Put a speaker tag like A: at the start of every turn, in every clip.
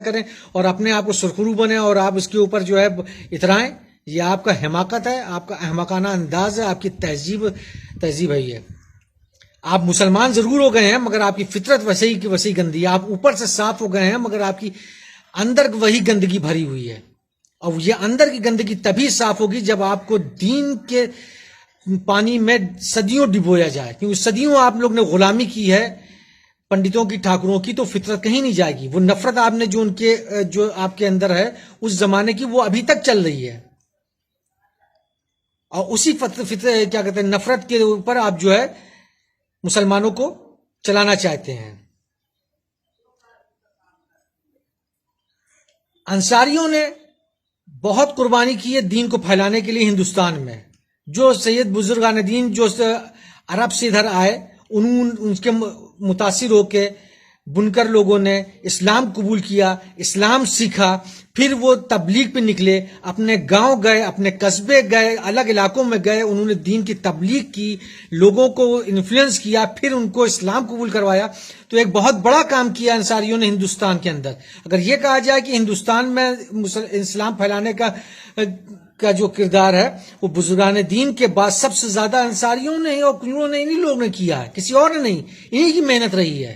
A: کریں اور اپنے آپ کو سرخرو بنے اور آپ اس کے اوپر جو ہے اترائیں، یہ آپ کا حماقت ہے، آپ کا احمقانہ انداز ہے، آپ کی تہذیب ہے یہ. آپ مسلمان ضرور ہو گئے ہیں مگر آپ کی فطرت وسیع کی وسیع گندی ہے. آپ اوپر سے صاف ہو گئے ہیں مگر آپ کی اندر وہی گندگی بھری ہوئی ہے. اور یہ اندر کی گندگی تبھی صاف ہوگی جب آپ کو دین کے پانی میں صدیوں ڈبویا جائے، کیونکہ صدیوں آپ لوگ نے غلامی کی ہے پنڈتوں کی، ٹھاکروں کی، تو فطرت کہیں نہیں جائے گی. وہ نفرت آپ نے جو آپ کے اندر ہے اس زمانے کی، وہ ابھی تک چل رہی ہے. اور اسی کیا کہتے ہیں نفرت کے اوپر آپ جو ہے مسلمانوں کو چلانا چاہتے ہیں. انصاریوں نے بہت قربانی کی ہے دین کو پھیلانے کے لیے ہندوستان میں. جو سید بزرگان دین جو عرب سے ادھر آئے، ان کے متاثر ہو کے بنکر لوگوں نے اسلام قبول کیا، اسلام سیکھا، پھر وہ تبلیغ پہ نکلے، اپنے گاؤں گئے، اپنے قصبے گئے، الگ علاقوں میں گئے، انہوں نے دین کی تبلیغ کی، لوگوں کو انفلوئنس کیا، پھر ان کو اسلام قبول کروایا. تو ایک بہت بڑا کام کیا انصاریوں نے ہندوستان کے اندر. اگر یہ کہا جائے کہ ہندوستان میں اسلام پھیلانے کا جو کردار ہے وہ بزرگان دین کے بعد سب سے زیادہ انصاریوں نے اور انہوں نے انہی لوگوں نے کیا ہے، کسی اور نے نہیں. انہی کی محنت رہی ہے.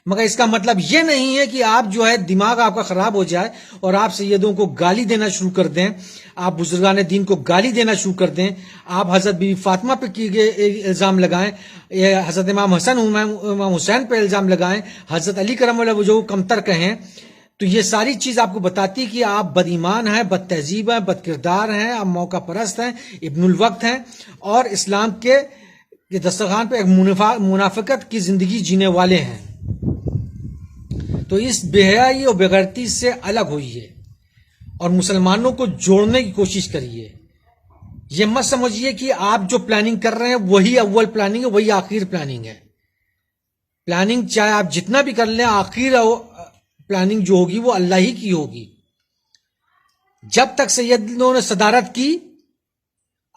A: مگر اس کا مطلب یہ نہیں ہے کہ آپ جو ہے دماغ آپ کا خراب ہو جائے اور آپ سیدوں کو گالی دینا شروع کر دیں، آپ بزرگان دین کو گالی دینا شروع کر دیں، آپ حضرت بی بی فاطمہ پہ کیے گئے الزام لگائیں، حضرت امام حسن امام حسین پہ الزام لگائیں، حضرت علی کرم اللہ وجہہ کمتر کہیں. تو یہ ساری چیز آپ کو بتاتی کہ آپ بد ایمان ہیں، بد تہذیب ہیں، بد کردار ہیں، آپ موقع پرست ہیں، ابن الوقت ہیں، اور اسلام کے دسترخوان پہ ایک منافقت کی زندگی جینے والے ہیں. تو اس بے حیائی اور بےغیرتی سے الگ ہوئیے اور مسلمانوں کو جوڑنے کی کوشش کریے. یہ مت سمجھیے کہ آپ جو پلاننگ کر رہے ہیں وہی اول پلاننگ ہے، وہی آخر پلاننگ ہے. پلاننگ چاہے آپ جتنا بھی کر لیں، آخر پلاننگ جو ہوگی وہ اللہ ہی کی ہوگی. جب تک سیدوں نے صدارت کی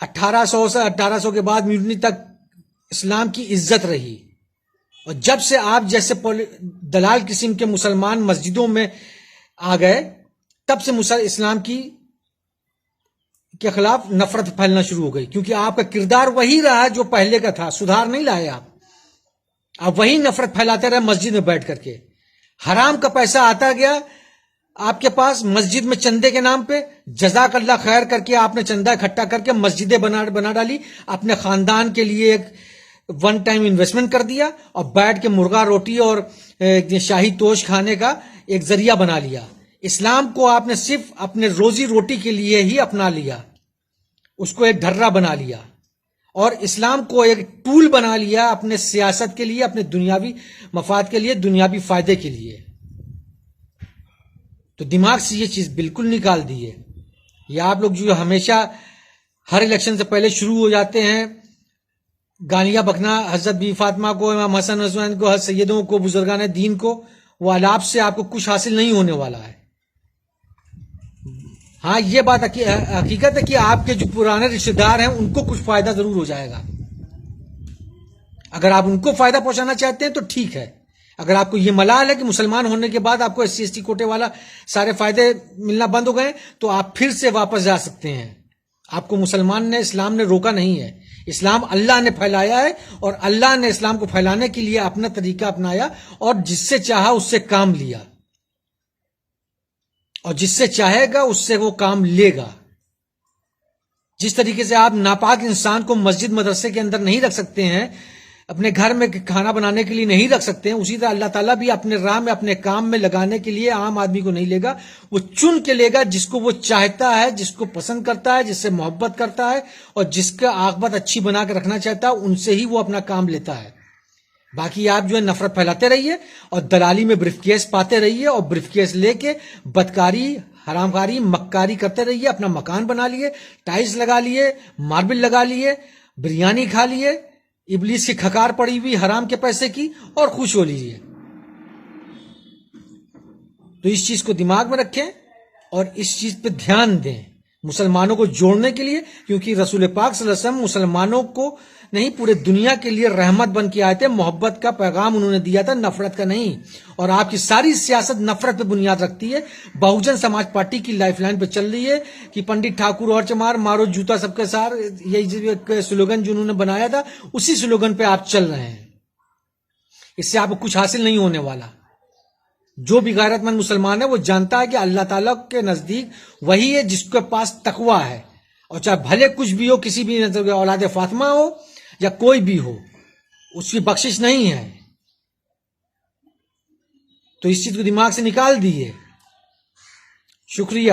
A: 1800 کے بعد میوٹنی تک اسلام کی عزت رہی. اور جب سے آپ جیسے دلال قسم کے مسلمان مسجدوں میں آ گئے، تب سے اسلام کے خلاف نفرت پھیلنا شروع ہو گئی. کیونکہ آپ کا کردار وہی رہا جو پہلے کا تھا، سدھار نہیں لائے آپ وہی نفرت پھیلاتے رہے مسجد میں بیٹھ کر کے. حرام کا پیسہ آتا گیا آپ کے پاس مسجد میں چندے کے نام پہ، جزاک اللہ خیر کر کے آپ نے چندہ اکٹھا کر کے مسجدیں بنا ڈالی، اپنے خاندان کے لیے ایک ون ٹائم انویسٹمنٹ کر دیا اور بیٹھ کے مرغا روٹی اور شاہی توش کھانے کا ایک ذریعہ بنا لیا. اسلام کو آپ نے صرف اپنے روزی روٹی کے لیے ہی اپنا لیا، اس کو ایک ڈھرا بنا لیا اور اسلام کو ایک ٹول بنا لیا اپنے سیاست کے لیے، اپنے دنیاوی مفاد کے لیے، دنیاوی فائدے کے لیے. تو دماغ سے یہ چیز بالکل نکال دیے. یہ آپ لوگ جو ہمیشہ ہر الیکشن سے پہلے شروع ہو جاتے ہیں گالیاں بکنا حضرت بی فاطمہ کو، امام حسن حسین کو، حضرت سیدوں کو، بزرگان دین کو، وہ الاپ سے آپ کو کچھ حاصل نہیں ہونے والا ہے. ہاں یہ بات حقیقت ہے کہ آپ کے جو پرانے رشتہ دار ہیں ان کو کچھ فائدہ ضرور ہو جائے گا. اگر آپ ان کو فائدہ پہنچانا چاہتے ہیں تو ٹھیک ہے. اگر آپ کو یہ ملال ہے کہ مسلمان ہونے کے بعد آپ کو SC/ST کوٹے والا سارے فائدے ملنا بند ہو گئے تو آپ پھر سے واپس جا سکتے ہیں. آپ کو اسلام نے روکا نہیں ہے. اسلام اللہ نے پھیلایا ہے اور اللہ نے اسلام کو پھیلانے کے لیے اپنا طریقہ اپنایا اور جس سے چاہا اس سے کام لیا اور جس سے چاہے گا اس سے وہ کام لے گا. جس طریقے سے آپ ناپاک انسان کو مسجد مدرسے کے اندر نہیں رکھ سکتے ہیں، اپنے گھر میں کھانا بنانے کے لیے نہیں رکھ سکتے ہیں، اسی طرح اللہ تعالیٰ بھی اپنے راہ میں اپنے کام میں لگانے کے لیے عام آدمی کو نہیں لے گا. وہ چن کے لے گا جس کو وہ چاہتا ہے، جس کو پسند کرتا ہے، جس سے محبت کرتا ہے اور جس کا عاقبت اچھی بنا کے رکھنا چاہتا ہے، ان سے ہی وہ اپنا کام لیتا ہے. باقی آپ جو ہے نفرت پھیلاتے رہیے اور دلالی میں بریف کیس پاتے رہیے اور بریف کیس لے کے بدکاری، حرام کاری، مکاری کرتے رہیے. اپنا مکان بنا لیے، ٹائلز لگا لیے، ماربل لگا لیے، بریانی کھا لیے، ابلیس کی کھکار پڑی ہوئی حرام کے پیسے کی، اور خوش ہو لیجیے. تو اس چیز کو دماغ میں رکھیں اور اس چیز پہ دھیان دیں. مسلمانوں کو جوڑنے کے لیے، کیونکہ رسول پاک صلی اللہ علیہ وسلم مسلمانوں کو نہیں پورے دنیا کے لیے رحمت بن کے آئے تھے، محبت کا پیغام انہوں نے دیا تھا، نفرت کا نہیں۔ اور آپ کی ساری سیاست نفرت پہ بنیاد رکھتی ہے، بہوجن سماج پارٹی کی لائف لائن پہ چل رہی ہے کہ پنڈت ٹھاکر اور چمار مارو جوتا سب کے سار، یہی سلوگن جو انہوں نے بنایا تھا اسی سلوگن پہ آپ چل رہے ہیں۔ اس سے آپ کو کچھ حاصل نہیں ہونے والا۔ جو بھی غیرت مند مسلمان ہے وہ جانتا ہے کہ اللہ تعالیٰ کے نزدیک وہی ہے جس کے پاس تقوی ہے، اور چاہے بھلے کچھ بھی ہو، کسی بھی اولاد فاطمہ ہو یا کوئی بھی ہو، اس کی بخشش نہیں ہے۔ تو اس چیز کو دماغ سے نکال دیجیے۔ شکریہ۔